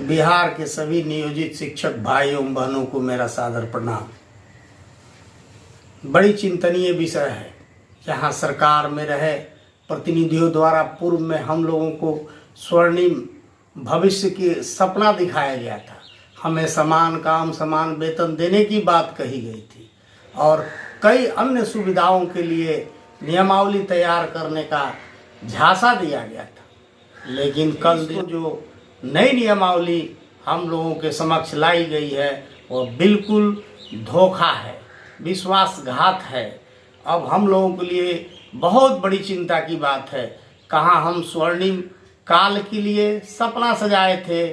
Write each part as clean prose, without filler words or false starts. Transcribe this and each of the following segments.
बिहार के सभी नियोजित शिक्षक भाइयों बहनों को मेरा सादर प्रणाम। बड़ी चिंतनीय विषय है। यहाँ सरकार में रहे प्रतिनिधियों द्वारा पूर्व में हम लोगों को स्वर्णिम भविष्य के सपना दिखाया गया था। हमें समान काम समान वेतन देने की बात कही गई थी और कई अन्य सुविधाओं के लिए नियमावली तैयार करने का झांसा दिया गया था। लेकिन कल जो नई नियमावली हम लोगों के समक्ष लाई गई है वो बिल्कुल धोखा है, विश्वासघात है। अब हम लोगों के लिए बहुत बड़ी चिंता की बात है। कहाँ हम स्वर्णिम काल के लिए सपना सजाए थे,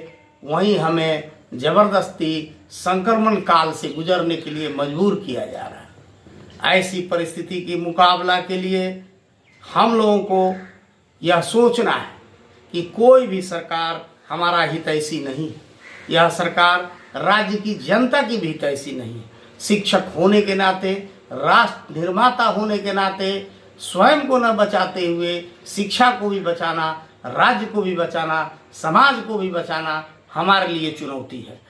वहीं हमें जबरदस्ती संक्रमण काल से गुजरने के लिए मजबूर किया जा रहा है। ऐसी परिस्थिति के मुकाबला के लिए हम लोगों को यह सोचना है कि कोई भी सरकार हमारा हितैषी नहीं है। यह सरकार राज्य की जनता की भी हितैषी नहीं है। शिक्षक होने के नाते, राष्ट्र निर्माता होने के नाते स्वयं को न बचाते हुए शिक्षा को भी बचाना, राज्य को भी बचाना, समाज को भी बचाना हमारे लिए चुनौती है।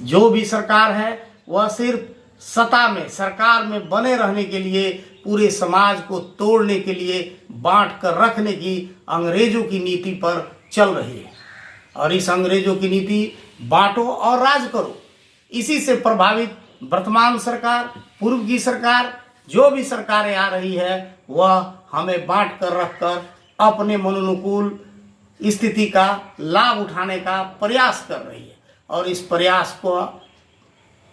जो भी सरकार है वह सिर्फ सत्ता में, सरकार में बने रहने के लिए, पूरे समाज को तोड़ने के लिए, बांट कर रखने की अंग्रेजों की नीति पर चल रही है। और इस अंग्रेजों की नीति बांटो और राज करो, इसी से प्रभावित वर्तमान सरकार, पूर्व की सरकार, जो भी सरकारें आ रही है वह हमें बांट कर रखकर अपने मनोनुकूल स्थिति का लाभ उठाने का प्रयास कर रही है। और इस प्रयास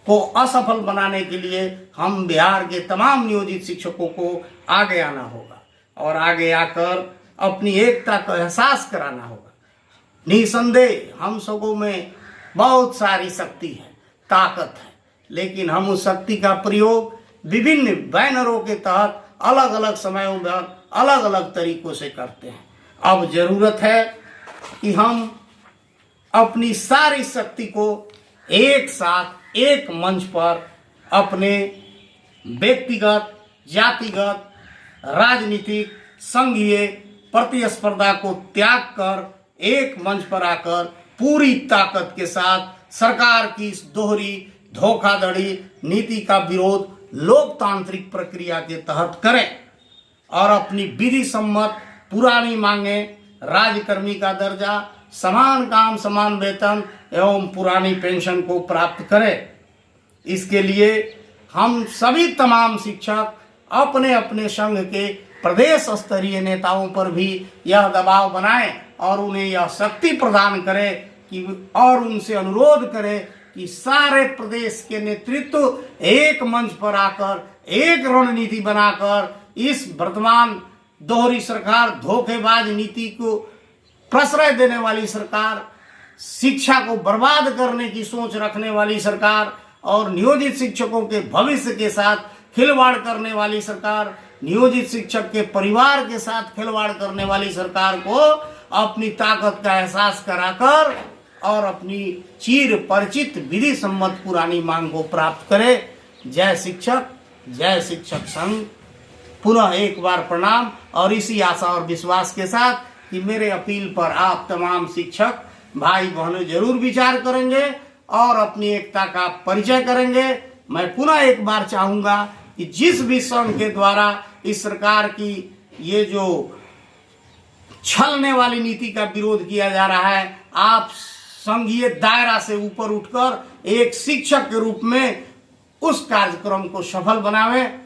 को असफल बनाने के लिए हम बिहार के तमाम नियोजित शिक्षकों को आगे आना होगा और आगे आकर अपनी एकता का एहसास कराना होगा। निसंदेह हम सबों में बहुत सारी शक्ति है, ताकत है, लेकिन हम उस शक्ति का प्रयोग विभिन्न बैनरों के तहत अलग अलग समयों में अलग अलग तरीकों से करते हैं। अब जरूरत है कि हम अपनी सारी शक्ति को एक साथ एक मंच पर अपने व्यक्तिगत, जातिगत, राजनीतिक, संघीय प्रतिस्पर्धा को त्याग कर एक मंच पर आकर पूरी ताकत के साथ सरकार की इस दोहरी धोखाधड़ी नीति का विरोध लोकतांत्रिक प्रक्रिया के तहत करें और अपनी विधि सम्मत पुरानी मांगे, राज्यकर्मी का दर्जा, समान काम समान वेतन एवं पुरानी पेंशन को प्राप्त करें। इसके लिए हम सभी तमाम शिक्षक अपने अपने संघ के प्रदेश स्तरीय नेताओं पर भी यह दबाव बनाएं और उन्हें यह शक्ति प्रदान करें कि और उनसे अनुरोध करें कि सारे प्रदेश के नेतृत्व एक मंच पर आकर एक रणनीति बनाकर इस वर्तमान दोहरी सरकार, धोखेबाज नीति को प्रश्रय देने वाली सरकार, शिक्षा को बर्बाद करने की सोच रखने वाली सरकार और नियोजित शिक्षकों के भविष्य के साथ खिलवाड़ करने वाली सरकार, नियोजित शिक्षक के परिवार के साथ खिलवाड़ करने वाली सरकार को अपनी ताकत का एहसास कराकर और अपनी चिर परिचित विधि सम्मत पुरानी मांग को प्राप्त करे। जय शिक्षक संघ। पुनः एक बार प्रणाम और इसी आशा और विश्वास के साथ कि मेरे अपील पर आप तमाम शिक्षक भाई बहनों जरूर विचार करेंगे और अपनी एकता का परिचय करेंगे। मैं पुनः एक बार चाहूंगा कि जिस भी संघ के द्वारा इस सरकार की ये जो छलने वाली नीति का विरोध किया जा रहा है, आप संघीय दायरा से ऊपर उठकर एक शिक्षक के रूप में उस कार्यक्रम को सफल बनावें।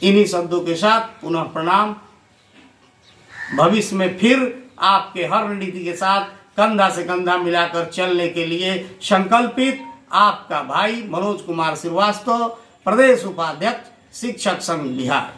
इन्हीं शब्दों के साथ पुनः प्रणाम। भविष्य में फिर आपके हर रणनीति के साथ कंधा से कंधा मिलाकर चलने के लिए संकल्पित आपका भाई मनोज कुमार श्रीवास्तव, प्रदेश उपाध्यक्ष शिक्षक संघ बिहार।